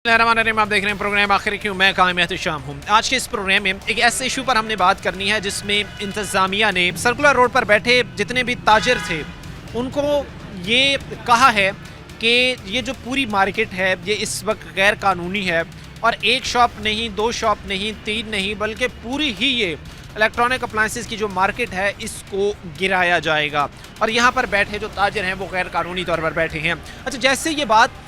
आप देख रहे हैं प्रोग्राम आखिर क्यों। मैं कायम एहतशाम हूँ। आज के इस प्रोग्राम में एक ऐसे इशू पर हमने बात करनी है जिसमें इंतज़ामिया ने सर्कुलर रोड पर बैठे जितने भी ताजिर थे उनको ये कहा है कि ये जो पूरी मार्केट है ये इस वक्त गैर कानूनी है और एक शॉप नहीं, दो शॉप नहीं, तीन नहीं, बल्कि पूरी ही ये इलेक्ट्रॉनिक अप्लाइंसेस की जो मार्केट है इसको गिराया जाएगा और यहाँ पर बैठे जो ताजिर हैं वो गैर कानूनी तौर पर बैठे हैं। अच्छा, जैसे ये बात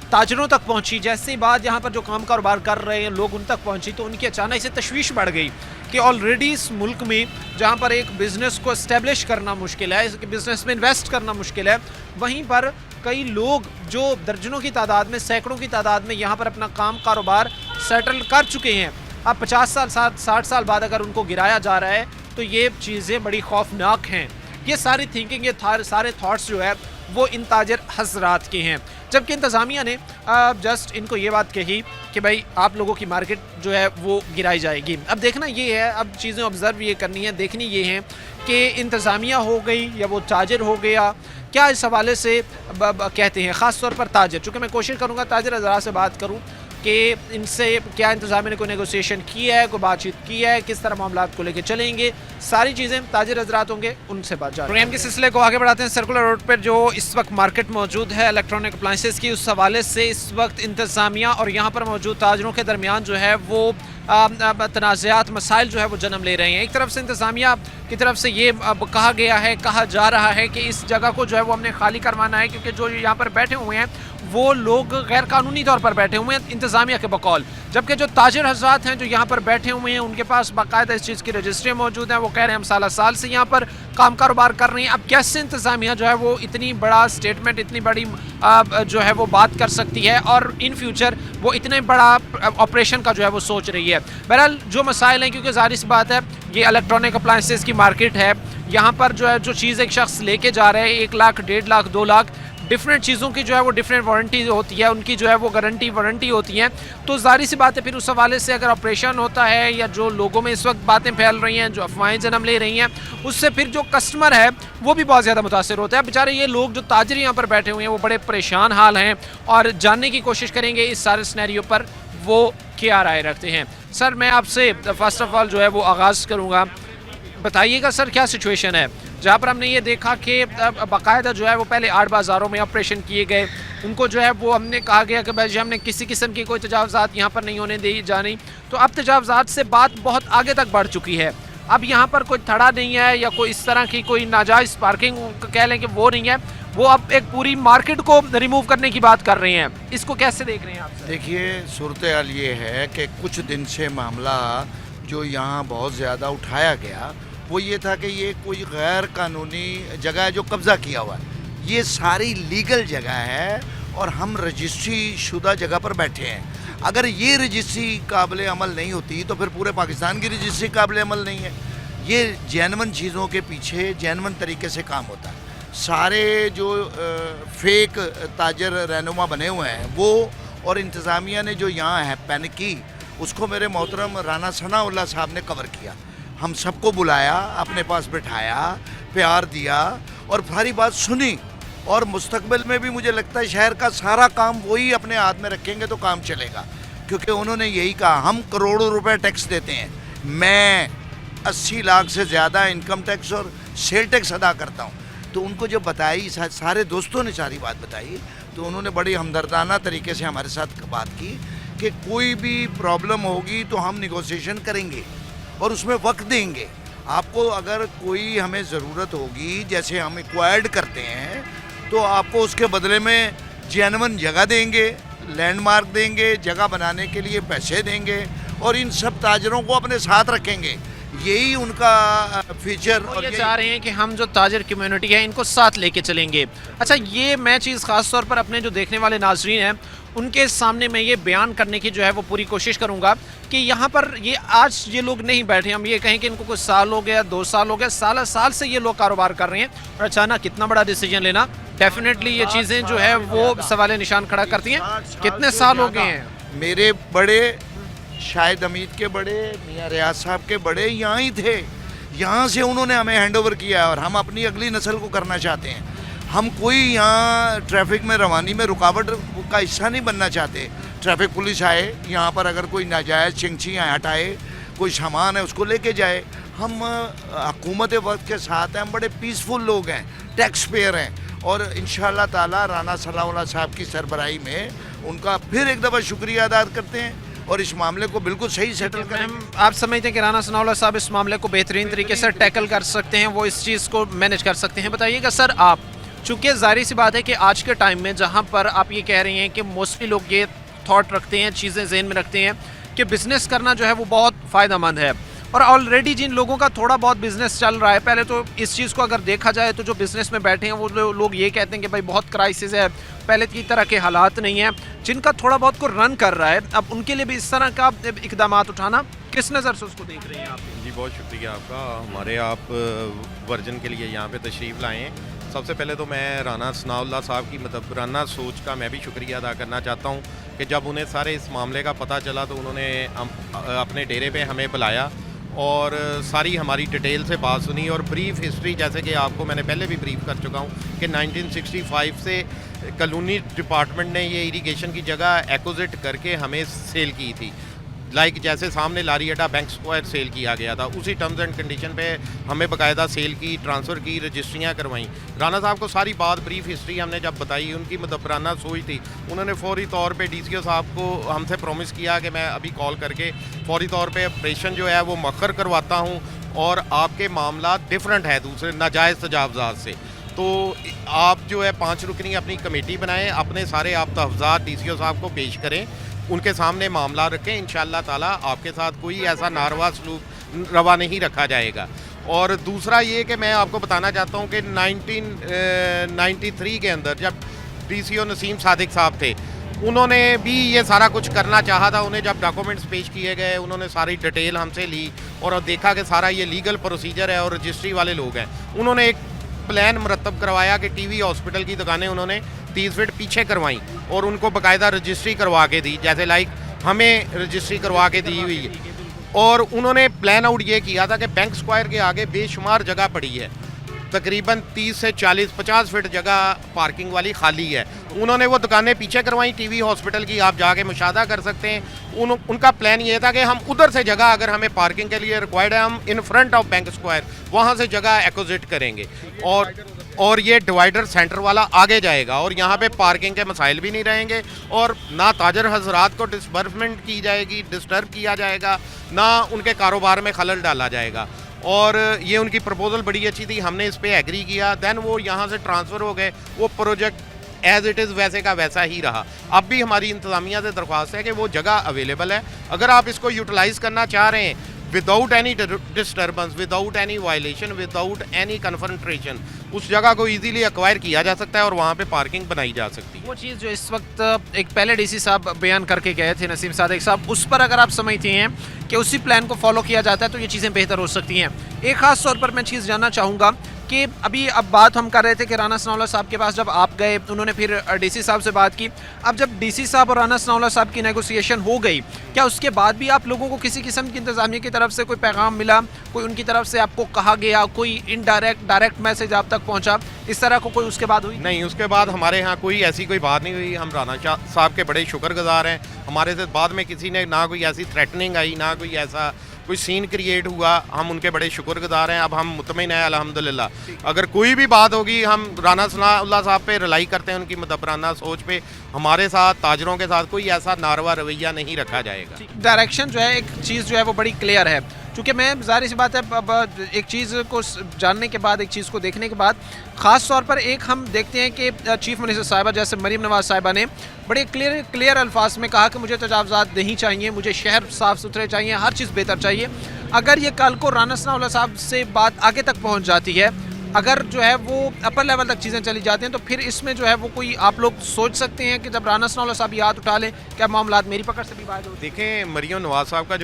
ताजरों तक पहुंची, जैसे ही बात यहाँ पर जो काम कारोबार कर रहे हैं लोग उन तक पहुंची तो उनकी अचानक से तशवीश बढ़ गई कि ऑलरेडी इस मुल्क में जहाँ पर एक बिज़नेस को इस्टेब्लिश करना मुश्किल है, इस बिज़नेस में इन्वेस्ट करना मुश्किल है, वहीं पर कई लोग जो दर्जनों की तादाद में, सैकड़ों की तादाद में यहाँ पर अपना काम कारोबार सेटल कर चुके हैं। अब 50 साल 60 साल बाद अगर उनको गिराया जा रहा है तो ये चीज़ें बड़ी खौफनाक हैं। ये सारी थिंकिंग, ये सारे थाट्स जो है वो इन ताजिर हजरात के हैं। जबकि इंतज़ामिया ने जस्ट इनको ये बात कही कि भाई आप लोगों की मार्केट जो है वो गिराई जाएगी। अब देखना ये है, अब चीज़ें ऑब्ज़र्व ये करनी है, देखनी ये है कि इंतज़ामिया हो गई या वो ताजिर हो गया, क्या इस हवाले से कहते हैं। ख़ास तौर पर ताजिर, चूँकि मैं कोशिश करूँगा ताजिर हजरात से बात करूँ कि इनसे क्या इंतज़ामिया ने कोई नेगोशिएशन किया है, कोई बातचीत की है, किस तरह मामला को लेकर चलेंगे, सारी चीज़ें ताजिर हजरात होंगे, उनसे बात जा। प्रोग्राम के सिलसिले को आगे बढ़ाते हैं। सर्कुलर रोड पर जो इस वक्त मार्केट मौजूद है इलेक्ट्रॉनिक अप्लाइंसेस की, उस हवाले से इस वक्त इंतज़ामिया और यहाँ पर मौजूद ताजिरों के दरमियान जो है वो तनाज़ात, मसाइल जो है वो जन्म ले रहे हैं। एक तरफ से इंतज़ामिया की तरफ से ये कहा गया है, कहा जा रहा है कि इस जगह को जो है वो हमने खाली करवाना है क्योंकि जो यहाँ पर बैठे हुए हैं वो लोग गैर कानूनी तौर पर बैठे हुए हैं इंतज़ामिया के बकौल। जबकि जो ताजिर हज़रात हैं जो यहाँ पर बैठे हुए हैं उनके पास बाकायदा इस चीज़ की रजिस्ट्री मौजूद है, वो कह रहे हैं हम साल साल से यहाँ पर काम कारोबार कर रहे हैं। अब कैसे इंतज़ामिया जो है वो इतनी बड़ा स्टेटमेंट, इतनी बड़ी जो है वो बात कर सकती है और इन फ्यूचर वो इतने बड़ा ऑपरेशन का जो है वो सोच रही है। बहरहाल जो मसाइल हैं, क्योंकि ज़ाहिर सी बात है ये इलेक्ट्रॉनिक अप्लाइंसेस की मार्केट है, यहाँ पर जो है जो चीज़ एक शख्स लेके जा रहे हैं 1 लाख, 1.5 लाख, 2 लाख, डिफरेंट चीज़ों की जो है वो डिफरेंट वारंटी होती है, उनकी जो है वो वारंटी होती हैं। तो ज़ाहिर सी बात है फिर उस हवाले से अगर ऑपरेशन होता है या जो लोगों में इस वक्त बातें फैल रही हैं, जो अफवाहें जन्म ले रही हैं, उससे फिर जो कस्टमर है वो भी बहुत ज़्यादा मुतासर होता है। बेचारे ये लोग जो ताजिर यहाँ पर बैठे हुए हैं वो बड़े परेशान हाल हैं और जानने की कोशिश करेंगे इस सारे सिनेरियो पर वो क्या राय रखते हैं। सर, मैं आपसे फ़र्स्ट ऑफ़ ऑल जो है वो आगाज़ करूँगा, बताइएगा सर क्या सिचुएशन है जहाँ पर हमने ये देखा कि बाकायदा जो है वो पहले 8 बाज़ारों में ऑपरेशन किए गए, उनको जो है वो हमने कहा गया कि भाई हमने किसी किस्म की कोई तजावज़ात यहाँ पर नहीं होने दी जानी, तो अब तजावज़ात से बात बहुत आगे तक बढ़ चुकी है। अब यहाँ पर कोई थड़ा नहीं है या कोई इस तरह की कोई नाजायज़ पार्किंग कह लें कि वो नहीं है, वो अब एक पूरी मार्केट को रिमूव करने की बात कर रहे हैं। इसको कैसे देख रहे हैं आप? देखिए, सूरत हाल ये है कि कुछ दिन से मामला जो यहाँ बहुत ज़्यादा उठाया गया वो ये था कि ये कोई गैर कानूनी जगह है जो कब्ज़ा किया हुआ है। ये सारी लीगल जगह है और हम रजिस्ट्री शुदा जगह पर बैठे हैं। अगर ये रजिस्ट्री काबिल अमल नहीं होती तो फिर पूरे पाकिस्तान की रजिस्ट्री काबिल अमल नहीं है। ये जेन्युइन चीज़ों के पीछे जेन्युइन तरीके से काम होता है। सारे जो फेक ताजर रहनुमा बने हुए हैं वो, और इंतज़ामिया ने जो यहाँ है पैन की, उसको मेरे मोहतरम राना सनाउल्लाह साहब ने कवर किया। हम सबको बुलाया, अपने पास बिठाया, प्यार दिया और सारी बात सुनी। और मुस्तकबिल में भी मुझे लगता है शहर का सारा काम वही अपने हाथ में रखेंगे तो काम चलेगा, क्योंकि उन्होंने यही कहा हम करोड़ों रुपए टैक्स देते हैं। मैं 80 लाख से ज़्यादा इनकम टैक्स और सेल टैक्स अदा करता हूँ। तो उनको जब बताई, सारे दोस्तों ने सारी बात बताई, तो उन्होंने बड़ी हमदर्दाना तरीके से हमारे साथ बात की कि कोई भी प्रॉब्लम होगी तो हम निगोशिएशन करेंगे और उसमें वक्त देंगे आपको। अगर कोई हमें ज़रूरत होगी, जैसे हम एक्वायर्ड करते हैं, तो आपको उसके बदले में जेन्युइन जगह देंगे, लैंडमार्क देंगे, जगह बनाने के लिए पैसे देंगे और इन सब ताजरों को अपने साथ रखेंगे। यही उनका फीचर। और ये चाह रहे हैं कि हम जो ताजिर कम्युनिटी है इनको साथ लेके चलेंगे। अच्छा, ये मैं चीज़ ख़ास तौर पर अपने जो देखने वाले नाजरीन हैं उनके सामने मैं ये बयान करने की जो है वो पूरी कोशिश करूँगा कि यहाँ पर ये आज ये लोग नहीं बैठे, हम ये कहें कि इनको कुछ साल हो गया, 2 साल हो गया, साल से ये लोग कारोबार कर रहे हैं और अचानक कितना बड़ा डिसीजन लेना, डेफिनेटली ये चीज़ें जो है वो सवाल निशान खड़ा करती हैं। कितने साल हो गए हैं? मेरे बड़े, शाहिद हमीद के बड़े, मियाँ रियाज साहब के बड़े यहाँ ही थे। यहाँ से उन्होंने हमें हैंडओवर किया और हम अपनी अगली नस्ल को करना चाहते हैं। हम कोई यहाँ ट्रैफिक में रवानी में रुकावट का हिस्सा नहीं बनना चाहते। ट्रैफिक पुलिस आए यहाँ पर, अगर कोई नाजायज़ चिंचियाँ हटाए, कोई सामान है उसको लेके जाए। हम हुकूमत वक्त के साथ हैं, हम बड़े पीसफुल लोग हैं, टैक्स पेयर हैं, और इंशाअल्लाह ताला राना सनाउल्लाह साहब की सरबराही में उनका फिर एक दफ़ा शुक्रिया अदा करते हैं और इस मामले को बिल्कुल सही सेटल करें। आप समझते हैं कि राना सनाउल्लाह साहब इस मामले को बेहतरीन तरीके से टैकल कर सकते हैं, वो इस चीज़ को मैनेज कर सकते हैं? बताइएगा सर आप, चूँकि ज़ाहिर सी बात है कि आज के टाइम में जहाँ पर आप ये कह रही हैं कि मोस्टली लोग ये थॉट रखते हैं, चीज़ें जहन में रखते हैं कि बिज़नेस करना जो है वो बहुत फ़ायदेमंद है, और ऑलरेडी जिन लोगों का थोड़ा बहुत बिजनेस चल रहा है, पहले तो इस चीज़ को अगर देखा जाए तो जो बिज़नेस में बैठे हैं वो लोग ये कहते हैं कि भाई बहुत क्राइसिस है, पहले की तरह के हालात नहीं हैं। जिनका थोड़ा बहुत को रन कर रहा है, अब उनके लिए भी इस तरह का इकदाम उठाना, किस नज़र से उसको देख रहे हैं आप? जी बहुत शुक्रिया आपका, हमारे आप वर्जन के लिए यहाँ पे तशरीफ़ लाए हैं। सबसे पहले तो मैं राना सनाउल्लाह साहब की मतलब राना सोच का मैं भी शुक्रिया अदा करना चाहता हूँ कि जब उन्हें सारे इस मामले का पता चला तो उन्होंने अपने डेरे पे हमें बुलाया और सारी हमारी डिटेल से बात सुनी और ब्रीफ हिस्ट्री, जैसे कि आपको मैंने पहले भी ब्रीफ कर चुका हूँ कि 1965 से कॉलोनी डिपार्टमेंट ने ये इरिगेशन की जगह एक्विजिट करके हमें सेल की थी। लाइक जैसे सामने लारी अड्डा बैंक स्क्वायर सेल किया गया था, उसी टर्म्स एंड कंडीशन पे हमें बाकायदा सेल की, ट्रांसफ़र की, रजिस्ट्रियाँ करवाई। राना साहब को सारी बात ब्रीफ हिस्ट्री हमने जब बताई, उनकी मुदब्बराना सोच थी, उन्होंने फौरी तौर पे डीसीओ साहब को हमसे प्रॉमिस किया कि मैं अभी कॉल करके फौरी तौर पे ऑपरेशन जो है वो मखर करवाता हूँ और आपके मामला डिफरेंट है दूसरे नाजायज़ तजावज़ात से। तो आप जो है 5 रुकनी अपनी कमेटी बनाएं, अपने सारे आप तहफ़्ज़ात डीसीओ साहब को पेश करें, उनके सामने मामला रखें, इंशाअल्लाह ताला आपके साथ कोई ऐसा नारवा सलूक रवा नहीं रखा जाएगा। और दूसरा ये कि मैं आपको बताना चाहता हूँ कि 1993 के अंदर जब डीसीओ नसीम सादिक साहब थे, उन्होंने भी ये सारा कुछ करना चाहा था। उन्हें जब डॉक्यूमेंट्स पेश किए गए, उन्होंने सारी डिटेल हमसे ली और देखा कि सारा ये लीगल प्रोसीजर है और रजिस्ट्री वाले लोग हैं। उन्होंने एक प्लान मुरतब करवाया कि टीवी हॉस्पिटल की दुकानें उन्होंने 30 फीट पीछे करवाई और उनको बाकायदा रजिस्ट्री करवा के दी, जैसे लाइक हमें रजिस्ट्री करवा के दी हुई है। और उन्होंने प्लान आउट ये किया था कि बैंक स्क्वायर के आगे बेशुमार जगह पड़ी है, तकरीबन 30 से 40-50 फीट जगह पार्किंग वाली खाली है। उन्होंने वो दुकानें पीछे करवाई टीवी हॉस्पिटल की, आप जाके मुशाहदा कर सकते हैं। उनका प्लान ये था कि हम उधर से जगह अगर हमें पार्किंग के लिए रिक्वायर्ड है, हम in front of bank square वहाँ से जगह एक्विजिट करेंगे और ये डिवाइडर सेंटर वाला आगे जाएगा और यहाँ पे पार्किंग के मसाइल भी नहीं रहेंगे और ना ताजर हजरात को डिस्बर्समेंट की जाएगी, डिस्टर्ब किया जाएगा, ना उनके कारोबार में खलल डाला जाएगा। और ये उनकी प्रपोजल बड़ी अच्छी थी, हमने इस पे एग्री किया। दैन वो यहाँ से ट्रांसफ़र हो गए, वो प्रोजेक्ट एज़ इट इज़ वैसे का वैसा ही रहा। अब भी हमारी इंतज़ामिया से दरख्वास्त है कि वो जगह अवेलेबल है, अगर आप इसको यूटिलाइज़ करना चाह रहे हैं without any disturbance, without any violation, without any confrontation, उस जगह को इजीली एक्वायर किया जा सकता है और वहाँ पे पार्किंग बनाई जा सकती है। वो चीज़ जो इस वक्त एक पहले डीसी साहब बयान करके गए थे, नसीम सादिक साहब, उस पर अगर आप समझते हैं कि उसी प्लान को फॉलो किया जाता है तो ये चीज़ें बेहतर हो सकती हैं। एक ख़ास तौर पर मैं चीज़ जानना चाहूँगा कि अभी अब बात हम कर रहे थे कि राना सनाउल्लाह साहब के पास जब आप गए, उन्होंने फिर डीसी साहब से बात की। अब जब डीसी साहब और राना सनाउल्लाह साहब की नेगोशिएशन हो गई, क्या उसके बाद भी आप लोगों को किसी किस्म की इंतज़ामिया की तरफ से कोई पैगाम मिला, कोई उनकी तरफ से आपको कहा गया, कोई डायरेक्ट मैसेज आप तक पहुँचा, इस तरह को कोई उसके बाद हुई? नहीं, उसके बाद हमारे यहाँ कोई ऐसी कोई बात नहीं हुई। हम राना साहब के बड़े शुक्रगुजार हैं। हमारे से बाद में किसी ने ना कोई ऐसी थ्रेटनिंग आई, ना कोई ऐसा कोई सीन क्रिएट हुआ, हम उनके बड़े शुक्रगुजार हैं। अब हम मुतमिन हैं अल्हम्दुलिल्लाह। अगर कोई भी बात होगी, हम राना सनाउल्लाह साहब पे रिलाई करते हैं, उनकी मुदब्बराना सोच पे। हमारे साथ ताजरों के साथ कोई ऐसा नारवा रवैया नहीं रखा जाएगा। डायरेक्शन जो है, एक चीज़ जो है वो बड़ी क्लियर है, क्योंकि मैं ज़ाहिर सी बात है अब एक चीज़ को जानने के बाद, एक चीज़ को देखने के बाद, ख़ास तौर पर एक हम देखते हैं कि चीफ़ मिनिस्टर साहिबा जैसे मरीम नवाज़ साहिबा ने बड़े क्लियर अल्फाज में कहा कि मुझे तजावज़ात नहीं चाहिए, मुझे शहर साफ़ सुथरे चाहिए, हर चीज़ बेहतर चाहिए। अगर ये कल को राना सनाउल्लाह साहब से बात आगे तक पहुँच जाती है, अगर जो है वो अपर लेवल तक चीज़ें चली जाती हैं, तो फिर इसमें जो है वो कोई आप लोग सोच सकते हैं कि जब राना सनाउल्लाह साहब हाथ उठा लें, क्या मामलात मेरी पकड़ से भी बाहर हो? देखें, मरियम नवाज साहब का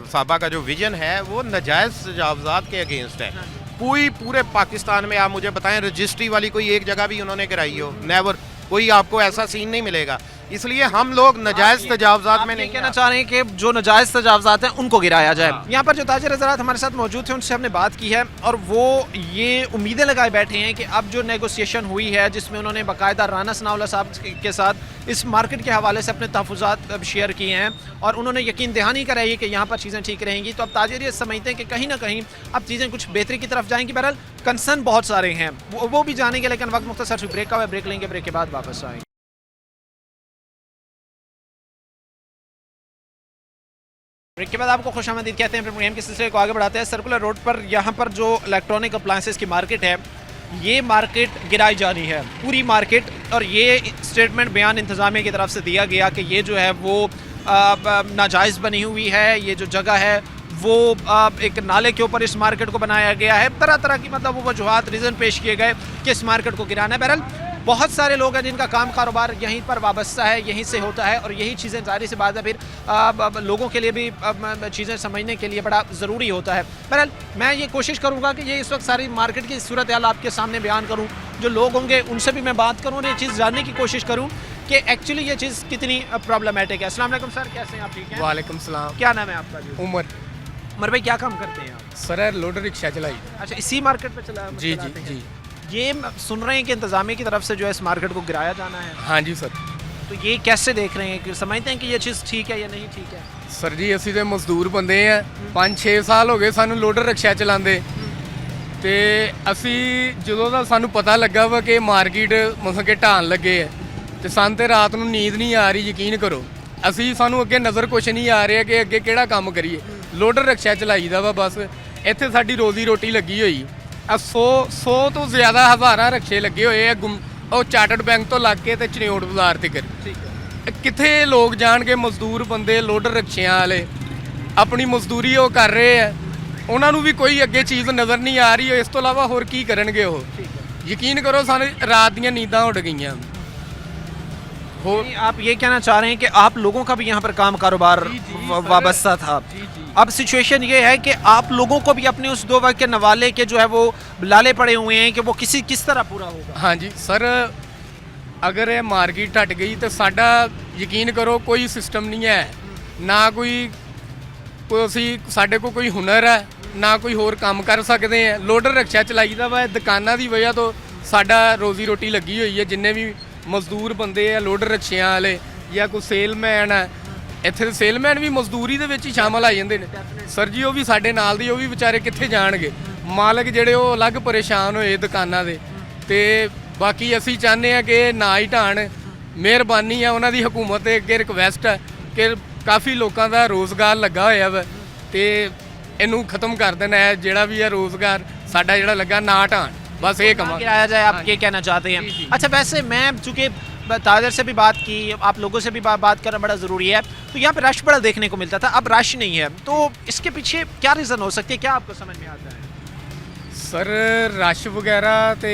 साहबा का जो विजन है वो नाजायज़ तजावज़ात के अगेंस्ट है। कोई पूरे पाकिस्तान में आप मुझे बताएं रजिस्ट्री वाली कोई एक जगह भी उन्होंने कराई हो? नेवर। कोई आपको ऐसा सीन नहीं मिलेगा। इसलिए हम लोग नाजायज़ तजावज़ात में नहीं कहना चाह रहे हैं कि जो नाजायज़ तजावज़ात हैं उनको गिराया जाए। यहाँ पर जो ताजिर हज़रात हमारे साथ मौजूद थे, उनसे हमने बात की है और वो ये उम्मीदें लगाए बैठे हैं कि अब जो नेगोशिएशन हुई है, जिसमें उन्होंने बाकायदा राना सनाउल्लाह साहब के साथ इस मार्केट के हवाले से अपने तहफ़्फ़ुज़ात अब शेयर किए हैं और उन्होंने यकीन दहानी कराई है कि यहाँ पर चीज़ें ठीक रहेंगी। तो अब ताजिर ये समझते हैं कि कहीं ना कहीं अब चीज़ें कुछ बेहतरी की तरफ जाएंगी। बहरहाल कंसर्न बहुत सारे हैं, वो भी जानेंगे, लेकिन वक्त मुख्तसर ब्रेक का हुआ, ब्रेक लेंगे, ब्रेक के बाद वापस आएंगे। ब्रेक के बाद आपको खुशामदीद कहते हैं। प्रोग्राम के सिलसिले को आगे बढ़ाते हैं। सर्कुलर रोड पर यहाँ पर जो इलेक्ट्रॉनिक अप्लायंसेस की मार्केट है, ये मार्केट गिराई जानी है पूरी मार्केट। और ये स्टेटमेंट बयान इंतज़ामिया की तरफ से दिया गया कि ये जो है वो नाजायज़ बनी हुई है। ये जो जगह है वो एक नाले के ऊपर इस मार्केट को बनाया गया है। तरह तरह की मतलब वो वजूहात, रीज़न पेश किए गए कि इस मार्केट को गिराना है। बहरहाल बहुत सारे लोग हैं जिनका काम कारोबार यहीं पर वाबस्ता है, यहीं से होता है और यही चीज़ें जारी से बात है फिर लोगों के लिए भी चीज़ें समझने के लिए बड़ा ज़रूरी होता है। बहरहाल मैं ये कोशिश करूँगा कि ये इस वक्त सारी मार्केट की सूरत हाल आपके सामने बयान करूँ। जो लोग होंगे उनसे भी मैं बात करूँ और ये चीज़ जानने की कोशिश करूँ कि एक्चुअली ये चीज़ कितनी प्रॉब्लमेटिक है। अस्सलाम वालेकुम सर, कैसे हैं आप? ठीक हैं? वालेकुम सलाम। क्या नाम है आपका? जी उमर। उमर भाई, क्या काम करते हैं आप? सर लोडर रिक्शा चलाई। अच्छा, इसी मार्केट पे चला? जी चलाते जी हैं? जी। ये सुन रहे हैं कि इंतज़ामिया की तरफ से जो है इस मार्केट को गिराया जाना है, हाँ जी सर। तो ये कैसे देख रहे हैं कि समझते हैं कि ये चीज़ ठीक है या नहीं ठीक है? सर जी ਅਸੀਂ ਤੇ ਮਜ਼ਦੂਰ ਬੰਦੇ ਆ 5-6 ਸਾਲ ਹੋ ਗਏ ਸਾਨੂੰ ਲੋਡਰ ਰਿਕਸ਼ਾ ਚਲਾਉਂਦੇ ਤੇ ਅਸੀਂ ਜਦੋਂ ਦਾ ਸਾਨੂੰ ਪਤਾ ਲੱਗਾ ਵਾ ਕਿ ਮਾਰਕੀਟ ਮਸਾਂ ਕਿ ਢਾਣ ਲੱਗੇ ਆ ਤੇ ਸਾਨੂੰ ਤੇ ਰਾਤ ਨੂੰ ਨੀਂਦ ਨਹੀਂ ਆ ਰਹੀ, ਯਕੀਨ ਕਰੋ। ਸਾਨੂੰ ਅੱਗੇ ਨਜ਼ਰ ਕੁਛ ਨਹੀਂ ਆ ਰਿਹਾ ਕਿ ਅੱਗੇ ਕਿਹੜਾ ਕੰਮ ਕਰੀਏ। ਲੋਡਰ ਰਿਕਸ਼ਾ ਚਲਾਈਦਾ ਵਾ ਬਸ, ਇੱਥੇ ਸਾਡੀ ਰੋਜ਼ੀ ਰੋਟੀ ਲੱਗੀ ਹੋਈ। 100 ਤੋਂ ਜ਼ਿਆਦਾ ਹਜ਼ਾਰਾਂ ਰਿਕਸ਼ੇ ਲੱਗੇ ਹੋਏ ਆ ਉਹ ਚਾਰਟਰਡ ਬੈਂਕ ਤੋਂ ਲੱਗ ਕੇ ਤੇ ਚਨਿਓੜ ਬਾਜ਼ਾਰ ਤੱਕ। ठीक है। ਕਿੱਥੇ ਲੋਕ ਜਾਣਗੇ? ਮਜ਼ਦੂਰ ਬੰਦੇ ਲੋਡਰ ਰਿਕਸ਼ਿਆਂ ਵਾਲੇ ਆਪਣੀ ਮਜ਼ਦੂਰੀ ਉਹ ਕਰ ਰਹੇ ਆ, ਉਹਨਾਂ ਨੂੰ ਵੀ ਕੋਈ ਅੱਗੇ ਚੀਜ਼ ਨਜ਼ਰ ਨਹੀਂ ਆ ਰਹੀ। ਇਸ ਤੋਂ ਇਲਾਵਾ ਹੋਰ ਕੀ ਕਰਨਗੇ ਉਹ? ਯਕੀਨ ਕਰੋ ਸਾਨੂੰ ਰਾਤ ਦੀਆਂ ਨੀਂਦਾਂ ਉੱਡ ਗਈਆਂ। नहीं, आप ये कहना चाह रहे हैं कि आप लोगों का भी यहाँ पर काम कारोबार वाबस्ता था। अब सिचुएशन ये है कि आप लोगों को भी अपने उस 2 वक्त के नवाले के जो है वो लाले पड़े हुए हैं कि वो किस तरह पूरा होगा। हाँ जी सर, अगर ये मार्केट ढट गई तो साडा यकीन करो कोई सिस्टम नहीं है, ना कोई ਅਸੀਂ ਸਾਡੇ ਕੋਲ ਕੋਈ ਹੁਨਰ ਹੈ, ਨਾ ਕੋਈ ਹੋਰ ਕੰਮ ਕਰ ਸਕਦੇ ਆ। ਲੋਡਰ ਰਿਕਸ਼ਾ ਚਲਾਈਦਾ ਵਾ, ਦੁਕਾਨਾਂ ਦੀ ਵਜ੍ਹਾ ਤੋਂ ਸਾਡਾ ਰੋਜ਼ੀ ਰੋਟੀ ਲੱਗੀ ਹੋਈ ਹੈ। ਜਿੰਨੇ ਵੀ ਮਜ਼ਦੂਰ ਬੰਦੇ ਆ ਲੋਡਰ ਰਿਕਸ਼ਿਆਂ ਵਾਲੇ ਜਾਂ ਕੋਈ ਸੇਲਮੈਨ ਹੈ, ਇੱਥੇ ਦੇ ਸੇਲਮੈਨ ਵੀ ਮਜ਼ਦੂਰੀ ਦੇ ਵਿੱਚ ਹੀ ਸ਼ਾਮਲ ਆ ਜਾਂਦੇ ਨੇ ਸਰ ਜੀ। ਉਹ ਵੀ ਸਾਡੇ ਨਾਲ ਦੀ, ਉਹ ਵੀ ਵਿਚਾਰੇ ਕਿੱਥੇ ਜਾਣਗੇ? ਮਾਲਕ ਜਿਹੜੇ ਉਹ ਅਲੱਗ ਪਰੇਸ਼ਾਨ ਹੋਏ ਦੁਕਾਨਾਂ ਦੇ। ਤੇ ਬਾਕੀ ਅਸੀਂ ਚਾਹੁੰਦੇ ਆ ਕਿ ਨਾ ਹੀ ਢਾਣ। ਮਿਹਰਬਾਨੀ ਆ ਉਹਨਾਂ ਦੀ ਹਕੂਮਤ ਦੇ ਅੱਗੇ ਰਿਕਵੈਸਟ ਹੈ ਕਿ ਕਾਫੀ ਲੋਕਾਂ ਦਾ ਰੋਜ਼ਗਾਰ ਲੱਗਾ ਹੋਇਆ ਵਾ ਤੇ ਇਹਨੂੰ ਖਤਮ ਕਰ ਦੇਣਾ ਹੈ। ਜਿਹੜਾ ਵੀ ਹੈ ਰੋਜ਼ਗਾਰ ਸਾਡਾ ਜਿਹੜਾ ਲੱਗਾ ਨਾ ਢਾਣ, बस ये कमा गिराया जाए, आप ये कहना चाहते हैं? अच्छा, वैसे मैं चूँकि ताजर से भी बात की, आप लोगों से भी बात करना बड़ा ज़रूरी है, तो यहाँ पे रश बड़ा देखने को मिलता था, अब रश नहीं है, तो इसके पीछे क्या रीज़न हो सकती है? क्या आपको समझ में आता है? ਸਰ ਰਸ਼ ਵਗੈਰਾ ਤੇ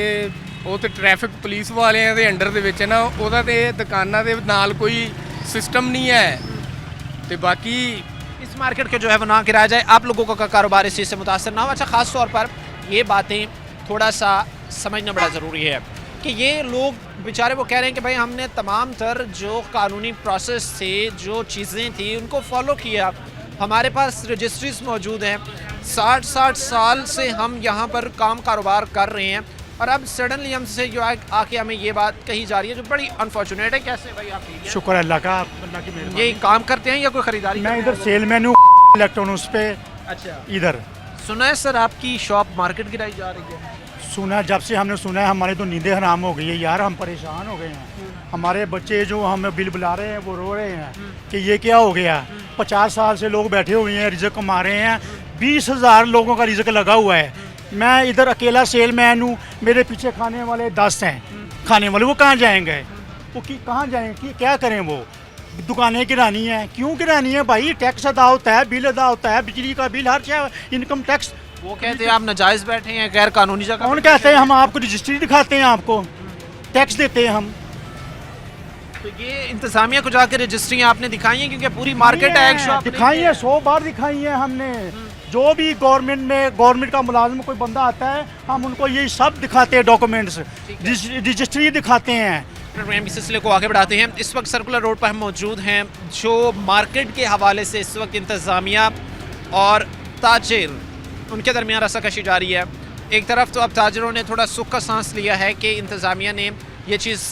ਉਹ ਤੇ ਟ੍ਰੈਫਿਕ ਪੁਲਿਸ ਵਾਲਿਆਂ ਦੇ ਅੰਡਰ ਦੇ ਵਿੱਚ ਹੈ ਨਾ, ਉਹਦਾ ਤੇ ਦੁਕਾਨਾਂ ਦੇ ਨਾਲ ਕੋਈ ਸਿਸਟਮ ਨਹੀਂ ਹੈ। ਤੇ ਬਾਕੀ इस मार्केट के जो है वो ना गिराया जाए, आप लोगों का कारोबार इस चीज़ से मुतासर ना हो। अच्छा, ख़ास तौर पर ये बातें थोड़ा सा समझना बड़ा ज़रूरी है कि ये लोग बेचारे वो कह रहे हैं कि भाई हमने तमाम तर जो कानूनी प्रोसेस थे, जो चीज़ें थी, उनको फॉलो किया, हमारे पास रजिस्ट्रीज मौजूद हैं, 60 साल से हम यहाँ पर काम कारोबार कर रहे हैं और अब सडनली हमसे जो आके हमें ये बात कही जा रही है जो बड़ी अनफॉर्चुनेट है। कैसे भाई आप? ठीक है, शुक्र अल्लाह का, अल्लाह की मेहरबानी। ये काम करते हैं या कोई ख़रीदारी? मैं इधर सेलमैन हूँ इलेक्ट्रॉनिक्स पे। अच्छा, इधर सुना है सर आपकी शॉप मार्केट गिराई जा रही है? सुना, जब से हमने सुना है हमारी तो नींदें हराम हो गई है यार। हम परेशान हो गए हैं। हमारे बच्चे जो हमें बिल बुला रहे हैं वो रो रहे हैं कि ये क्या हो गया। 50 साल से लोग बैठे हुए हैं, रिज़्क कमा रहे हैं। 20,000 लोगों का रिज़्क लगा हुआ है। मैं इधर अकेला सेलमैन हूँ, मेरे पीछे खाने वाले 10 हैं खाने वाले। वो कहाँ जाएंगे? वो कहाँ जाएंगे? क्या करें? वो दुकानें गिरानी है। क्यों गिरानी है भाई? टैक्स अदा होता है, बिल अदा होता है, बिजली का बिल, हर चीज़, इनकम टैक्स। वो कहते हैं आप नाजायज़ बैठे हैं, गैर कानूनी जगह। कौन कहते हैं? हम आपको रजिस्ट्री दिखाते हैं, आपको टैक्स देते हैं हम। तो ये इंतजामिया को जाकर रजिस्ट्रियाँ आपने दिखाई हैं? क्योंकि पूरी मार्केट है, एक शॉप दिखाई है, 100 बार दिखाई है हमने। जो भी गवर्नमेंट का मुलाजिम कोई बंदा आता है, हम उनको ये सब दिखाते हैं, डॉक्यूमेंट्स, रजिस्ट्री दिखाते हैं। प्रोग्राम के सिलसिले को आगे बढ़ाते हैं। इस वक्त सर्कुलर रोड पर हम मौजूद हैं, जो मार्केट के हवाले से इस वक्त इंतज़ामिया और ताजिर उनके दरमियान रस्साकशी जारी है। एक तरफ तो अब ताजिरों ने थोड़ा सुख का सांस लिया है कि इंतज़ामिया ने ये चीज़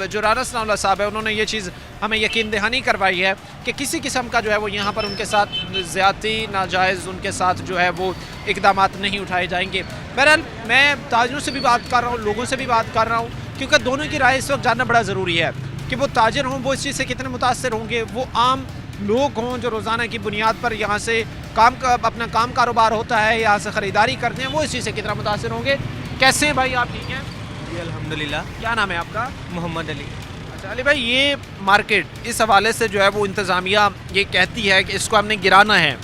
जो राना सनाउल्लाह साहब है उन्होंने ये चीज़ हमें यकीन दहानी करवाई है कि किसी किस्म का जो है वो यहाँ पर उनके साथ ज़्यादती नाजायज़ उनके साथ जो है वो इकदाम नहीं उठाए जाएंगे। बहरहाल मैं ताजरों से भी बात कर रहा हूँ, लोगों से भी बात कर रहा हूँ, क्योंकि दोनों की राय इस वक्त जानना बड़ा ज़रूरी है कि वो ताजिर हों वो इस चीज़ से कितने मुतासर होंगे, वो आम लोग हों जो रोज़ाना की बुनियाद पर यहाँ से अपना काम कारोबार होता है, यहाँ से ख़रीदारी करते हैं, वो इस चीज़ से कितना मुतासर होंगे। कैसे हैं भाई, आप ठीक हैं? जी अल्हम्दुलिल्लाह। क्या नाम है आपका? मोहम्मद अली। अच्छा अली भाई, ये मार्केट इस हवाले से जो है वो इंतज़ामिया ये कहती है कि इसको हमने गिराना है,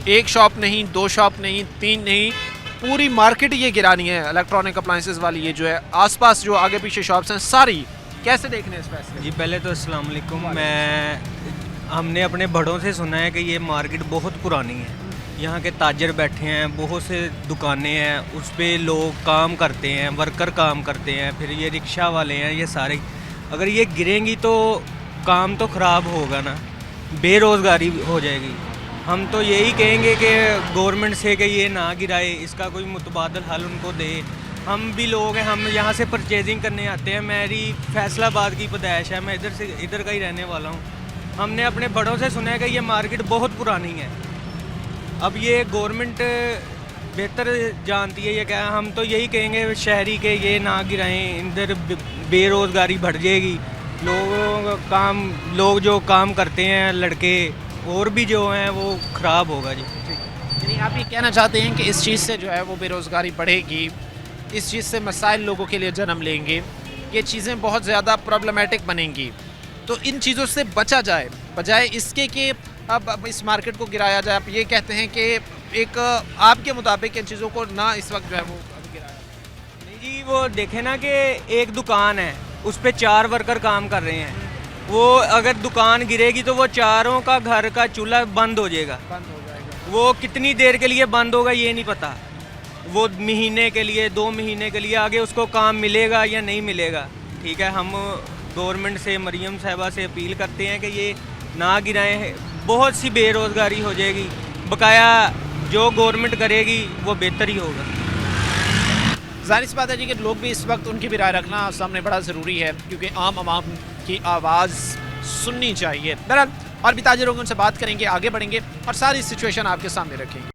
एक शॉप नहीं, दो शॉप नहीं, तीन नहीं, पूरी मार्केट ये गिरानी है इलेक्ट्रॉनिक अप्लाइंसेस वाली, ये जो है आसपास जो आगे पीछे शॉप्स हैं सारी। कैसे देखने इस फैसले? जी पहले तो अस्सलाम वालेकुम। हमने अपने बड़ों से सुना है कि ये मार्केट बहुत पुरानी है, यहाँ के ताजर बैठे हैं, बहुत से दुकानें हैं, उस पर लोग काम करते हैं, वर्कर काम करते हैं, फिर ये रिक्शा वाले हैं, ये सारे अगर ये गिरेंगी तो काम तो ख़राब होगा ना, बेरोज़गारी हो जाएगी। हम तो यही कहेंगे कि गवर्नमेंट से कि ये ना गिराए, इसका कोई मुतबादल हल उनको दे। हम भी लोग हैं, हम यहाँ से परचेजिंग करने आते हैं, मेरी फैसलाबाद की पैदाइश है, मैं इधर का ही रहने वाला हूँ। हमने अपने बड़ों से सुना है कि ये मार्केट बहुत पुरानी है, अब ये गवर्नमेंट बेहतर जानती है ये क्या। हम तो यही कहेंगे शहरी के ये ना गिराएं, इधर बेरोज़गारी बढ़ जाएगी, लोग जो काम करते हैं लड़के और भी जो हैं वो ख़राब होगा जी। यानी आप ये कहना चाहते हैं कि इस चीज़ से जो है वो बेरोज़गारी बढ़ेगी, इस चीज़ से मसाइल लोगों के लिए जन्म लेंगे, ये चीज़ें बहुत ज़्यादा प्रॉब्लमेटिक बनेंगी, तो इन चीज़ों से बचा जाए बजाय इसके कि अब इस मार्केट को गिराया जाए। आप ये कहते हैं कि एक आपके मुताबिक इन चीज़ों को ना इस वक्त जो है वो गिराया नहीं जी, वो देखे ना कि एक दुकान है उस पर 4 वर्कर काम कर रहे हैं, वो अगर दुकान गिरेगी तो वो चारों का घर का चूल्हा बंद हो जाएगा। वो कितनी देर के लिए बंद होगा ये नहीं पता, वो महीने के लिए 2 महीने के लिए आगे उसको काम मिलेगा या नहीं मिलेगा। ठीक है, हम गवर्नमेंट से मरियम साहिबा से अपील करते हैं कि ये ना गिराएं, बहुत सी बेरोज़गारी हो जाएगी, बकाया जो गवर्नमेंट करेगी वो बेहतर ही होगा। ज़ाहिर सी बात है जी कि लोग भी इस वक्त उनकी भी राय रखना सामने बड़ा ज़रूरी है, क्योंकि आम आवाम की आवाज़ सुननी चाहिए। बहरहाल और भी ताजिरों उनसे बात करेंगे, आगे बढ़ेंगे और सारी सिचुएशन आपके सामने रखेंगे।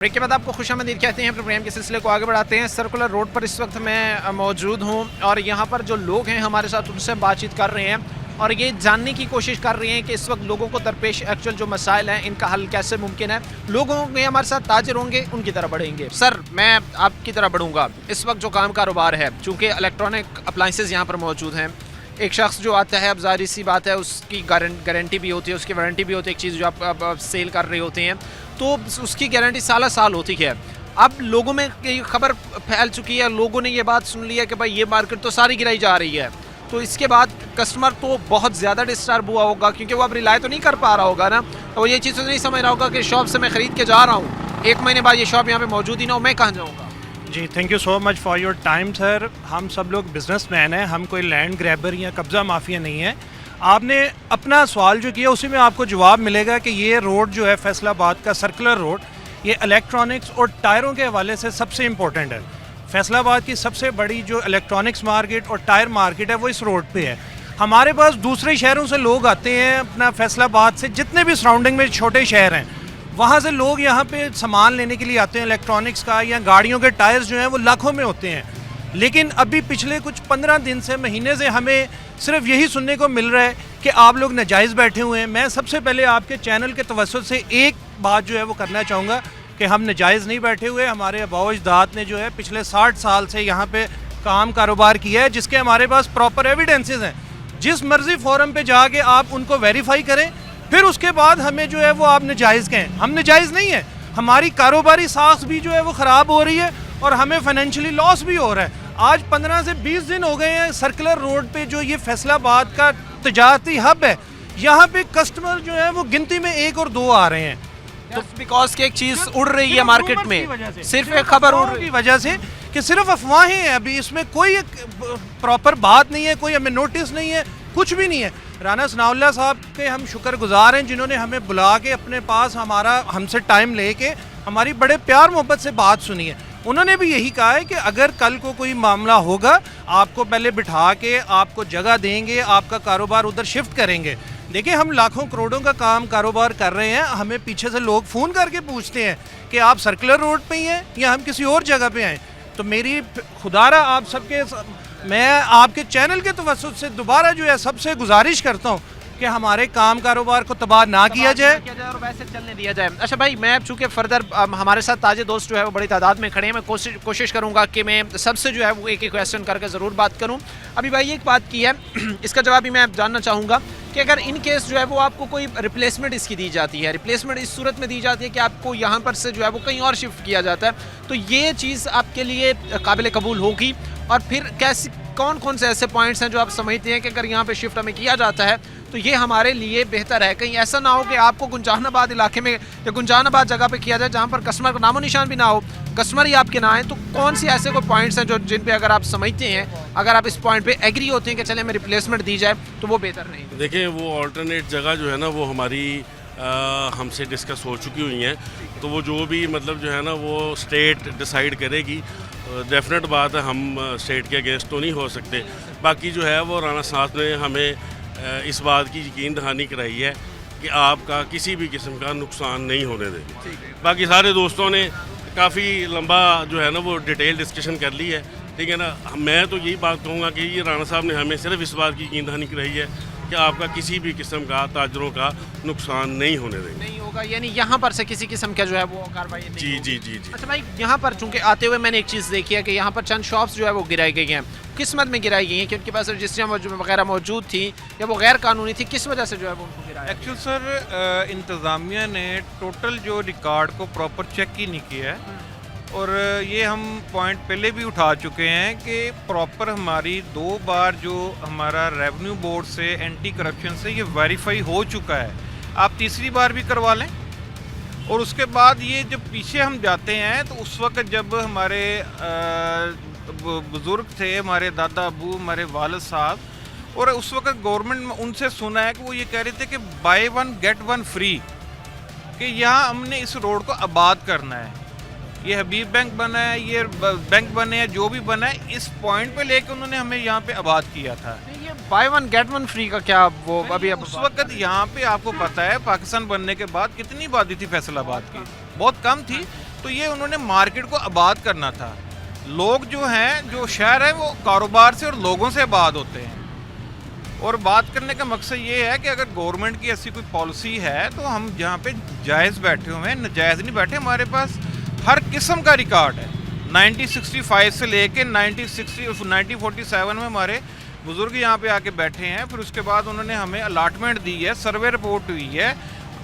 ब्रेक के बाद आपको खुशामदीद कहते हैं। प्रोग्राम के सिलसिले को आगे बढ़ाते हैं। सर्कुलर रोड पर इस वक्त मैं मौजूद हूं और यहां पर जो लोग हैं हमारे साथ उनसे बातचीत कर रहे हैं और ये जानने की कोशिश कर रहे हैं कि इस वक्त लोगों को दरपेश एक्चुअल जो मसाइल हैं इनका हल कैसे मुमकिन है। लोगों में हमारे साथ ताजिर होंगे, उनकी तरह बढ़ेंगे। सर, मैं आपकी तरह बढ़ूँगा। इस वक्त जो काम कारोबार है, चूँकि इलेक्ट्रॉनिक अप्लाइंसेज यहाँ पर मौजूद हैं, एक शख्स जो आता है, अब ज़ाहिर सी बात है उसकी गारंटी भी होती है, उसकी वारंटी भी होती है। एक चीज़ जो आप सेल कर रहे होते हैं तो उसकी गारंटी साल होती है। अब लोगों में ये खबर फैल चुकी है, लोगों ने ये बात सुन ली है कि भाई ये मार्केट तो सारी गिराई जा रही है, तो इसके बाद कस्टमर तो बहुत ज़्यादा डिस्टर्ब हुआ होगा, क्योंकि वो अब रिलाई तो नहीं कर पा रहा होगा ना, तो ये चीज़ तो नहीं समझ रहा होगा कि शॉप से मैं ख़रीद के जा रहा हूँ, 1 महीने बाद ये शॉप यहाँ पे मौजूद ही ना हो, मैं कहाँ जाऊँगा। जी, thank you so much for your time sir. हम सब लोग बिजनेसमैन हैं, हम कोई लैंड ग्रैबर या कब्ज़ा माफिया नहीं है। आपने अपना सवाल जो किया उसी में आपको जवाब मिलेगा कि ये रोड जो है फैसलाबाद का सर्कुलर रोड, ये इलेक्ट्रॉनिक्स और टायरों के हवाले से सबसे इम्पोर्टेंट है। फैसलाबाद की सबसे बड़ी जो इलेक्ट्रॉनिक्स मार्केट और टायर मार्केट है वो इस रोड पे है। हमारे पास दूसरे शहरों से लोग आते हैं, अपना फैसलाबाद से जितने भी सराउंडिंग में छोटे शहर हैं वहाँ से लोग यहाँ पे सामान लेने के लिए आते हैं इलेक्ट्रॉनिक्स का, या गाड़ियों के टायर्स जो हैं वो लाखों में होते हैं। लेकिन अभी पिछले कुछ 15 दिन से, महीने से हमें सिर्फ यही सुनने को मिल रहा है कि आप लोग नाजायज़ बैठे हुए हैं। मैं सबसे पहले आपके चैनल के तवज्जुह से एक बात जो है वो करना चाहूँगा कि हम नाजायज़ नहीं बैठे हुए। हमारे आबाओ अजदाद ने जो है पिछले 60 साल से यहाँ पे काम कारोबार किया है, जिसके हमारे पास प्रॉपर एविडेंसेस हैं। जिस मर्ज़ी फोरम पे जाके आप उनको वेरीफाई करें, फिर उसके बाद हमें जो है वो आप नाजायज़ कहें। हम नाजायज़ नहीं है, हमारी कारोबारी साख भी जो है वो ख़राब हो रही है और हमें फाइनेंशियली लॉस भी हो रहा है। आज 15 से 20 दिन हो गए हैं सर्कुलर रोड पे जो ये फैसलाबाद का तजारती हब है, यहाँ पे कस्टमर जो है वो गिनती में 1 और 2 आ रहे हैं। तो बिकॉज की एक चीज़ उड़ रही है मार्केट में, सिर्फ एक खबर उड़ रही की वजह से कि सिर्फ अफवाहें हैं, अभी इसमें कोई प्रॉपर बात नहीं है, कोई हमें नोटिस नहीं है, कुछ भी नहीं है। राना सनाउल्लाह साहब के हम शुक्रगुजार हैं जिन्होंने हमें बुला के अपने पास हमसे टाइम लेके हमारी बड़े प्यार मोहब्बत से बात सुनी है। उन्होंने भी यही कहा है कि अगर कल को कोई मामला होगा आपको पहले बिठा के आपको जगह देंगे, आपका कारोबार उधर शिफ्ट करेंगे। देखिए हम लाखों करोड़ों का काम कारोबार कर रहे हैं, हमें पीछे से लोग फ़ोन करके पूछते हैं कि आप सर्कुलर रोड पे ही हैं या हम किसी और जगह पे आएँ। तो मेरी खुदारा आप सबके, मैं आपके चैनल के तवज्जुह से दोबारा जो है सबसे गुजारिश करता हूँ कि हमारे काम कारोबार को तबाह ना किया जाए और वैसे चलने दिया जाए। अच्छा भाई, मैं चूँकि फर्दर हमारे साथ ताजे दोस्त जो है वो बड़ी तादाद में खड़े हैं, मैं कोशिश करूँगा कि मैं सबसे जो है वो एक क्वेश्चन करके ज़रूर बात करूँ। अभी भाई एक बात की है, इसका जवाब भी मैं जानना चाहूँगा कि अगर इन केस जो है वो आपको कोई रिप्लेसमेंट इसकी दी जाती है, रिप्लेसमेंट इस सूरत में दी जाती है कि आपको यहाँ पर से जो है वो कहीं और शिफ्ट किया जाता है, तो ये चीज़ आपके लिए काबिल कबूल होगी? और फिर कैसे, कौन कौन से ऐसे पॉइंट्स हैं जो आप समझते हैं कि अगर यहाँ पे शिफ्ट हमें किया जाता है तो ये हमारे लिए बेहतर है? कहीं ऐसा ना हो कि आपको गुंजानाबाद इलाके में या गुंजानाबाद जगह पे किया जाए जहाँ पर कस्टमर का नामो निशान भी ना हो, कस्टमर ही आपके ना आए, तो कौन सी ऐसे कोई पॉइंट्स हैं जो जिन पे अगर आप समझते हैं, अगर आप इस पॉइंट पे एग्री होते हैं कि चले हमें रिप्लेसमेंट दी जाए तो वो बेहतर नहीं? देखिए वो ऑल्टरनेट जगह जो है ना वो हमारी हमसे डिस्कस हो चुकी हुई हैं, तो वो जो भी मतलब जो है ना वो स्टेट डिसाइड करेगी। डेफिनेट बात है, हम स्टेट के अगेंस्ट तो नहीं हो सकते। बाकी जो है वो राणा साहब ने हमें इस बात की यकीन दहानी कराई है कि आपका किसी भी किस्म का नुकसान नहीं होने देंगे। बाकी सारे दोस्तों ने काफ़ी लंबा जो है ना वो डिटेल डिस्कशन कर ली है, ठीक है ना। मैं तो यही बात कहूँगा कि ये राणा साहब ने हमें सिर्फ इस बात की यकीन दहानी कराई है कि आपका किसी भी किस्म का ताजरों का नुकसान नहीं होने देंगे। नहीं होगा, यानी यहाँ पर से किसी किस्म का जो है वो कार्रवाई नहीं जी होगी। जी जी जी। अच्छा भाई, यहाँ पर चूंकि आते हुए मैंने एक चीज़ देखी है कि यहाँ पर चंद शॉप्स जो है वो गिराई गई हैं। किस्मत में गिराई गई हैं कि उनके पास रजिस्ट्रियाँ वगैरह मौजूद थी या वो गैर कानूनी थी, किस वजह से जो है वो उनको गिराया? एक्चुअल सर इंतज़ामिया ने टोटल जो रिकॉर्ड को प्रॉपर चेक ही नहीं किया है, और ये हम पॉइंट पहले भी उठा चुके हैं कि प्रॉपर हमारी 2 बार जो हमारा रेवेन्यू बोर्ड से एंटी करप्शन से ये वेरीफाई हो चुका है। आप तीसरी बार भी करवा लें। और उसके बाद ये जब पीछे हम जाते हैं तो उस वक्त जब हमारे बुज़ुर्ग थे, हमारे दादा अबू, हमारे वालिद साहब, और उस वक्त गवर्नमेंट उनसे सुना है कि वो ये कह रहे थे कि by one get one free, कि यहाँ हमने इस रोड को आबाद करना है। ये हबीब बैंक बना है, ये बैंक बने हैं, जो भी बना है, इस पॉइंट पे लेके उन्होंने हमें यहाँ पे आबाद किया था। ये by one get one free का क्या वो अभी उस वक्त यहाँ पे आपको पता है पाकिस्तान बनने के बाद कितनी आबादी थी फैसलाबाद की, बहुत कम थी। तो ये उन्होंने मार्केट को आबाद करना था। लोग जो हैं, जो शहर है, वो कारोबार से और लोगों से आबाद होते हैं। और बात करने का मकसद ये है कि अगर गवर्नमेंट की ऐसी कोई पॉलिसी है तो हम जहाँ पे जायज़ बैठे हुए हैं, नाजायज़ नहीं बैठे। हमारे पास हर किस्म का रिकॉर्ड है। 1965 से लेके 1947 में हमारे बुज़ुर्ग यहाँ पे आके बैठे हैं। फिर उसके बाद उन्होंने हमें अलाटमेंट दी है, सर्वे रिपोर्ट हुई है,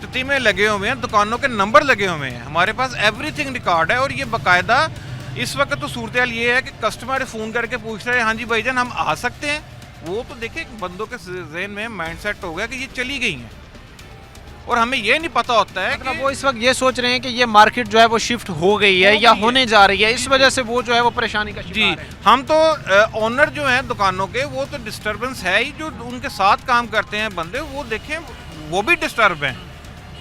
ततीमे लगे हुए हैं, दुकानों के नंबर लगे हुए हैं, हमारे पास एवरीथिंग रिकॉर्ड है। और ये बाकायदा इस वक्त तो सूरत हाल ये है कि कस्टमर फ़ोन करके पूछ रहे हैं, हाँ जी भाईजान हम आ सकते हैं। वो तो देखिए बंदों के जहन में माइंड सेट हो गया कि ये चली गई हैं, और हमें ये नहीं पता होता है मतलब कि वो इस वक्त ये सोच रहे हैं कि ये मार्केट जो है वो शिफ्ट हो गई है या होने जा रही है, इस वजह से वो जो है वो परेशानी का जी, शिकार है। हम तो ओनर जो हैं दुकानों के, वो तो डिस्टर्बेंस है ही। जो उनके साथ काम करते हैं बंदे, वो देखें वो भी डिस्टर्ब हैं,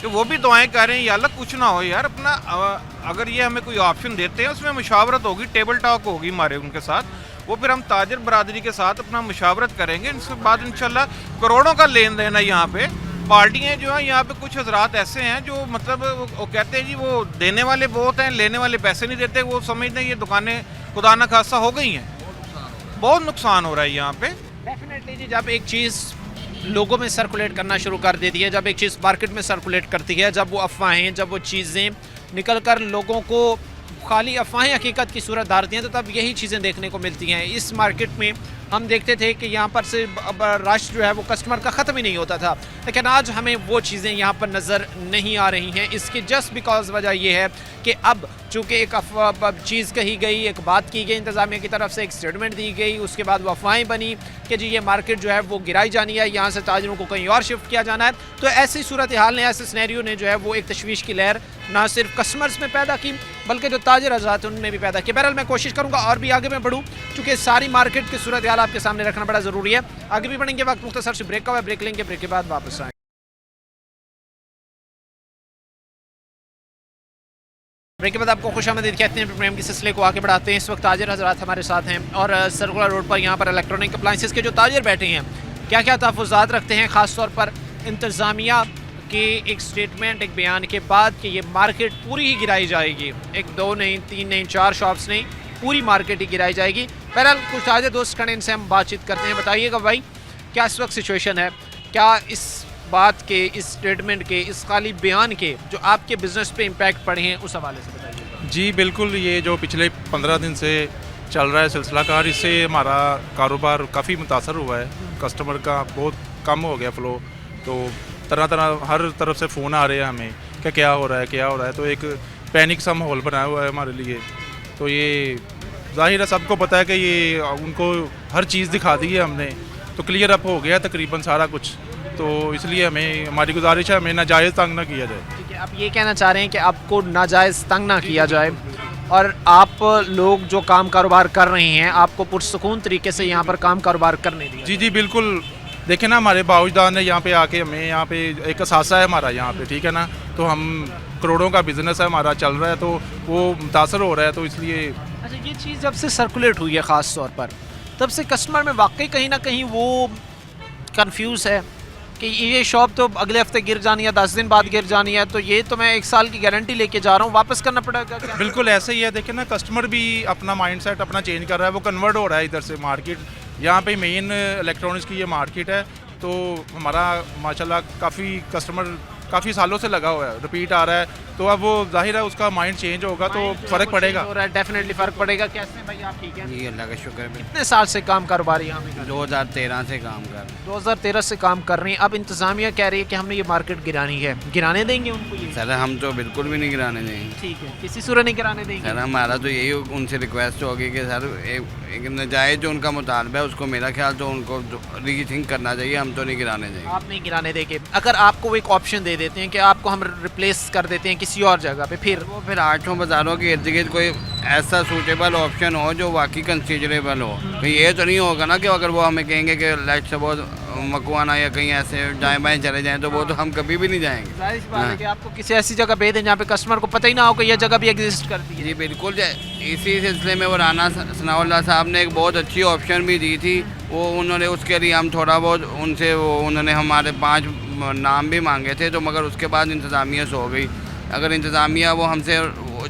कि वो भी दुआएं कर रहे हैं या अल्लाह कुछ ना हो यार अपना। अगर ये हमें कोई ऑप्शन देते हैं, उसमें मुशावरत होगी, टेबल टॉक होगी हमारे उनके साथ, वो फिर हम ताजर बरादरी के साथ अपना मुशावरत करेंगे। इसके बाद इंशाल्लाह करोड़ों का लेन देन है यहाँ पे। पार्टियाँ जो हैं यहाँ पे, कुछ हजरात ऐसे हैं जो मतलब वो कहते हैं जी वो देने वाले बहुत हैं, लेने वाले पैसे नहीं देते। वो समझते हैं ये दुकानें खुदा न खासा हो गई हैं, बहुत नुकसान हो रहा है यहाँ पे। डेफिनेटली जी, जब एक चीज़ लोगों में सर्कुलेट करना शुरू कर देती है, जब एक चीज़ मार्केट में सर्कुलेट करती है, जब वो अफवाहें, जब वो चीज़ें निकल कर लोगों को खाली अफवाहें हकीकत की सूरत धारती हैं, तो तब यही चीज़ें देखने को मिलती हैं। इस मार्केट में हम देखते थे कि यहाँ पर से रश जो है वो कस्टमर का ख़त्म ही नहीं होता था, लेकिन आज हमें वो चीज़ें यहाँ पर नज़र नहीं आ रही हैं। इसके जस्ट बिकॉज वजह ये है कि अब चूँकि एक चीज़ कही गई, एक बात की गई इंतज़ामिया की तरफ से, एक स्टेटमेंट दी गई, उसके बाद वो अफवाहें बनी कि जी ये मार्केट जो है वो गिराई जानी है, यहाँ से ताजरों को कहीं और शिफ्ट किया जाना है। तो ऐसी सूरत हाल ने, ऐसे सिनेरियो ने जो है वो एक तशवीश की लहर ना सिर्फ कस्टमर्स में पैदा की बल्कि जो ताजर हज़रात उनमें भी पैदा की। बहरहाल मैं कोशिश करूँगा और भी आगे मैं बढ़ूँ, चूँकि सारी मार्केट की सूरत हाल आपके सामने रखना बड़ा ज़रूरी है। आगे भी बढ़ेंगे, वक्त मुख्तसर से ब्रेक का हुआ, ब्रेक लेंगे, ब्रेक के बाद वापस आएंगे। ब्रेक के बाद आपको खुश आमदीद कहते हैं। प्रोग्राम के सिलसिले को आगे बढ़ाते हैं। इस वक्त ताजिर हजरात हमारे साथ हैं और सर्कुलर रोड पर यहाँ पर इलेक्ट्रॉनिक अप्लाइंसेस के जो ताजिर बैठे हैं क्या क्या तहफ़्फ़ुज़ात रखते हैं, ख़ास तौर पर इंतज़ामिया के एक स्टेटमेंट, एक बयान के बाद कि ये मार्केट पूरी ही गिराई जाएगी, 1 2 नहीं 3 नहीं 4 शॉप्स नहीं, पूरी मार्केट ही गिराई जाएगी। बहरहाल कुछ ताज़े दोस्त खड़े, इनसे हम बातचीत करते हैं। बताइएगा भाई क्या इस वक्त सिचुएशन है, क्या इस बात के, इस स्टेटमेंट के, इस खाली बयान के जो आपके बिज़नेस पे इम्पैक्ट पड़े हैं उस हवाले से बताइए। जी बिल्कुल, ये जो पिछले 15 दिन से चल रहा है सिलसिला कार, इससे हमारा कारोबार काफ़ी मुतासर हुआ है। कस्टमर का बहुत कम हो गया फ्लो, तो तरह तरह हर तरफ से फ़ोन आ रहे हैं हमें कि क्या हो रहा है क्या हो रहा है, तो एक पैनिक सा माहौल बनाया हुआ है हमारे लिए। तो ये ज़ाहिर है सबको पता है कि ये उनको हर चीज़ दिखा दी है हमने, तो क्लियर अप हो गया तकरीबन सारा कुछ। तो इसलिए हमारी गुजारिश है हमें नाजायज़ तंग ना किया जाए। ठीक है, आप ये कहना चाह रहे हैं कि आपको नाजायज़ तंग ना किया जाए और आप लोग जो काम कारोबार कर रहे हैं आपको पुरसुकून तरीके से यहाँ पर काम कारोबार करने दिया। जी जी बिल्कुल, देखें ना हमारे बाउजदार ने यहाँ पे आके हमें यहाँ पे एक असासा है हमारा यहाँ पे, ठीक है ना, तो हम करोड़ों का बिज़नेस है हमारा चल रहा है, तो वो मुतासर हो रहा है, तो इसलिए। अच्छा, ये चीज़ जब से सर्कुलेट हुई है ख़ास तौर पर, तब से कस्टमर में वाकई कहीं ना कहीं वो कंफ्यूज है कि ये शॉप तो अगले हफ्ते गिर जानी है, 10 दिन बाद गिर जानी है, तो ये तो मैं 1 साल की गारंटी लेके जा रहा हूँ, वापस करना पड़ेगा क्या? बिल्कुल ऐसे ही है। देखें ना कस्टमर भी अपना माइंडसेट अपना चेंज कर रहा है, वो कन्वर्ट हो रहा है इधर से मार्केट। यहाँ पे मेन इलेक्ट्रॉनिक्स की ये मार्केट है, तो हमारा माशाल्लाह काफ़ी कस्टमर काफ़ी सालों से लगा हुआ है, रिपीट आ रहा है, तो अब वो जाहिर है उसका माइंड चेंज होगा तो फ़र्क पड़ेगा। डेफिनेटली फ़र्क पड़ेगा। कैसे भाई आप ठीक है? जी अल्लाह का शुक्र है। कितने साल से काम कारोबार यहाँ में? 2013 से काम कर रहे हैं। 2013 से काम कर रहे हैं। अब इंतज़ामिया कह रही है कि हमने ये मार्केट गिरानी है, गिराने देंगे उनको ये? सर हम तो बिल्कुल भी नहीं गिराने देंगे। ठीक है, किसी सूरत नहीं गिराने देंगे। सर हमारा तो यही उनसे रिक्वेस्ट होगी कि सर एक नजायज़ जो उनका मुतालबा है उसको मेरा ख्याल तो उनको रीथिंक करना चाहिए, हम तो नहीं गिराने देंगे। आप नहीं गिराने देंगे। अगर आपको एक ऑप्शन दे देते हैं कि आपको हम रिप्लेस कर देते हैं किसी और जगह पे, फिर 8 बाज़ारों के इर्द गिर्द कोई ऐसा सूटेबल ऑप्शन हो जो वाकई कंसिडरेबल हो, तो ये तो नहीं होगा ना कि अगर वो हमें कहेंगे कि लेट सपोज मकवाना या कहीं ऐसे दाएँ बाएँ चले जाएँ, तो वो तो हम कभी भी नहीं जाएंगे। जाहिर सी बात है कि आपको किसी ऐसी जगह भेज दें जहाँ पे कस्टमर को पता ही ना हो कि यह जगह भी एग्जिस्ट करती है। जी बिल्कुल, इसी सिलसिले में वो राना सनाउल्लाह साहब ने एक बहुत अच्छी ऑप्शन भी दी थी, वो उन्होंने उसके लिए हम थोड़ा बहुत उनसे उन्होंने हमारे 5 नाम भी मांगे थे, तो मगर उसके बाद इंतज़ामिया से हो गई। अगर इंतज़ामिया वो हमसे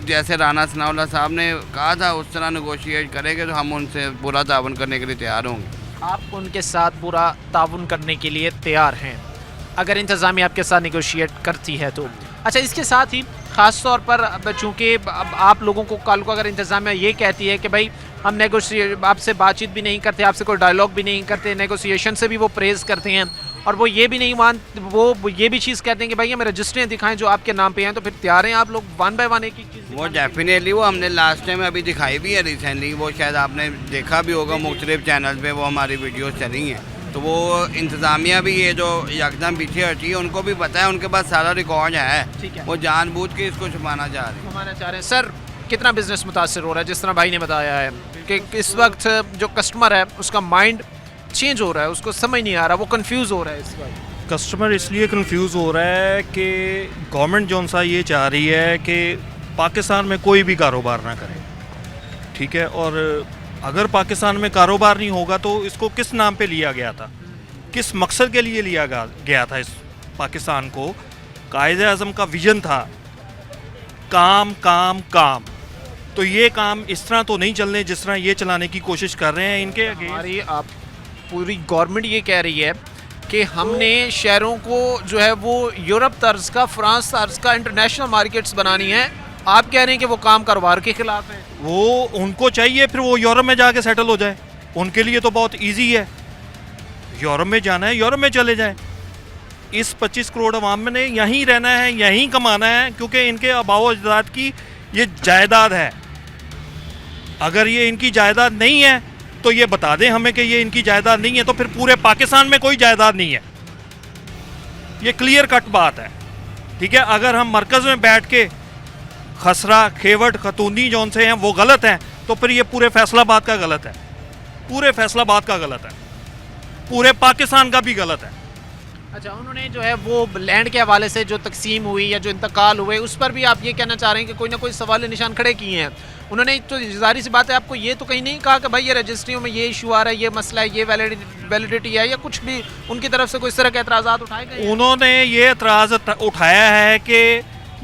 जैसे राना सनाउल्लाह साहब ने कहा था उस तरह नेगोशिएट करेंगे तो हम उनसे पूरा ताउन करने के लिए तैयार होंगे। आप उनके साथ पूरा ताउन करने के लिए तैयार हैं अगर इंतज़ामिया आपके साथ नेगोशिएट करती है तो। अच्छा, इसके साथ ही ख़ास तौर पर चूँकि आप लोगों को कल को अगर इंतज़ामिया ये कहती है कि भाई हम आपसे बातचीत भी नहीं करते, आपसे कोई डायलॉग भी नहीं करते, नेगोशिएशन से भी वो प्रेज़ करते हैं और वो ये भी नहीं वो ये भी चीज़ कहते हैं कि भाई हमें रजिस्ट्रियाँ दिखाएं जो आपके नाम पे हैं, तो फिर तैयार हैं आप लोग 1 बाय 1 एक एक चीज़? वो डेफिनेटली, वो हमने लास्ट टाइम अभी दिखाई भी है रिसेंटली, वो शायद आपने देखा भी होगा मुख्तलिफ चैनल पे वो हमारी वीडियोस चली हैं। तो वो इंतज़ामिया भी ये जो यकदम पीछे हटी है उनको भी पता है, उनके पास सारा रिकॉर्ड है, वो जानबूझ के इसको छुपाना चाह रहे हैं। सर कितना बिजनेस मुतासर हो रहा है? जिस तरह भाई ने बताया है कि इस वक्त जो कस्टमर है उसका माइंड चेंज हो रहा है, उसको समझ नहीं आ रहा, वो कंफ्यूज हो रहा है इस वक्त। कस्टमर इसलिए कंफ्यूज हो रहा है कि गवर्नमेंट जो सा ये चाह रही है कि पाकिस्तान में कोई भी कारोबार ना करे, ठीक है, और अगर पाकिस्तान में कारोबार नहीं होगा तो इसको किस नाम पे लिया गया था, किस मकसद के लिए लिया गया था? इस पाकिस्तान को कायदे आज़म का विजन था काम काम काम, तो ये काम इस तरह तो नहीं चलने जिस तरह ये चलाने की कोशिश कर रहे हैं इनके। हमारी आप पूरी गवर्नमेंट ये कह रही है कि हमने शहरों को जो है वो यूरोप तर्ज का, फ्रांस तर्ज का इंटरनेशनल मार्केट्स बनानी है। आप कह रहे हैं कि वो काम कारोबार के खिलाफ है। वो उनको चाहिए फिर वो यूरोप में जाके सेटल हो जाए, उनके लिए तो बहुत इजी है, यूरोप में जाना है यूरोप में चले जाए। इस 25 करोड़ अवाम ने यहीं रहना है, यहीं कमाना है, क्योंकि इनके आबाओ अजदाद की ये जायदाद है। अगर ये इनकी जायदाद नहीं है तो ये बता दें हमें कि ये इनकी जायदाद नहीं है, तो फिर पूरे पाकिस्तान में कोई जायदाद नहीं है। ये क्लियर कट बात है, ठीक है। अगर हम मरकज़ में बैठ के खसरा खेवट खतूनी जौन से हैं वो गलत हैं, तो फिर ये पूरे फैसलाबाद का गलत है, पूरे फैसलाबाद का गलत है, पूरे पाकिस्तान का भी गलत है। अच्छा, उन्होंने जो है वो लैंड के हवाले से जो तकसीम हुई या जो इंतकाल हुए उस पर भी आप ये कहना चाह रहे हैं कि कोई ना कोई सवाल निशान खड़े किए हैं उन्होंने? तो जाहिर सी बात है, आपको ये तो कहीं नहीं कहा कि भाई ये रजिस्ट्रियों में ये इशू आ रहा है, ये मसला है, ये वैलिडिटी है, या कुछ भी उनकी तरफ से कोई इस तरह के एतराज़ात उठाए गए? उन्होंने ये एतराज़ उठाया है कि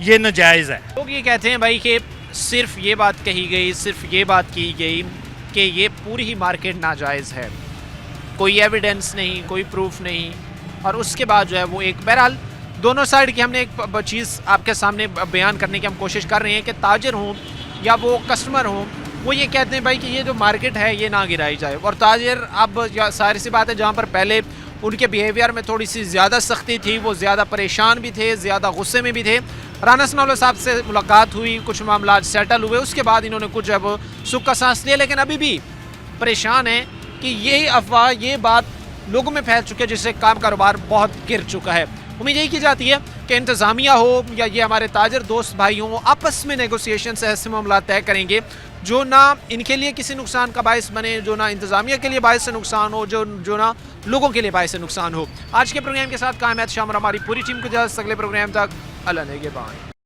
ये नाजायज़ है। लोग ये कहते हैं भाई कि सिर्फ ये बात कही गई, सिर्फ ये बात की गई कि ये पूरी ही मार्केट नाजायज़ है, कोई एविडेंस नहीं, कोई प्रूफ नहीं, और उसके बाद जो है वो एक बहरहाल दोनों साइड की हमने एक चीज़ आपके सामने बयान करने की हम कोशिश कर रहे हैं कि ताजर हों या वो कस्टमर हों, वो ये कहते हैं भाई कि ये जो मार्केट है ये ना गिराई जाए। और ताजर अब सारी सी बात है, जहाँ पर पहले उनके बिहेवियर में थोड़ी सी ज़्यादा सख्ती थी, वो ज़्यादा परेशान भी थे, ज़्यादा गुस्से में भी थे। राना सनाउल्लाह साहब से मुलाकात हुई, कुछ मामला सेटल हुए, उसके बाद इन्होंने कुछ जब सुख का सांस लिया, लेकिन अभी भी परेशान है कि यही अफवाह, ये बात लोगों में फैल चुकी है जिससे काम कारोबार बहुत गिर चुका है। उम्मीद यही की जाती है कि इंतज़ामिया हो या ये हमारे ताजर दोस्त भाई हों, आपस में नेगोशिएशन से ऐसे मामला तय करेंगे जो ना इनके लिए किसी नुकसान का बायस बने, जो ना इंतज़ामिया के लिए बायस से नुकसान हो, जो ना लोगों के लिए बायस से नुकसान हो। आज के प्रोग्राम के साथ कायम है शाम और हमारी पूरी टीम को इजाज़त, अगले प्रोग्राम तक अल्लाह नेगहबान।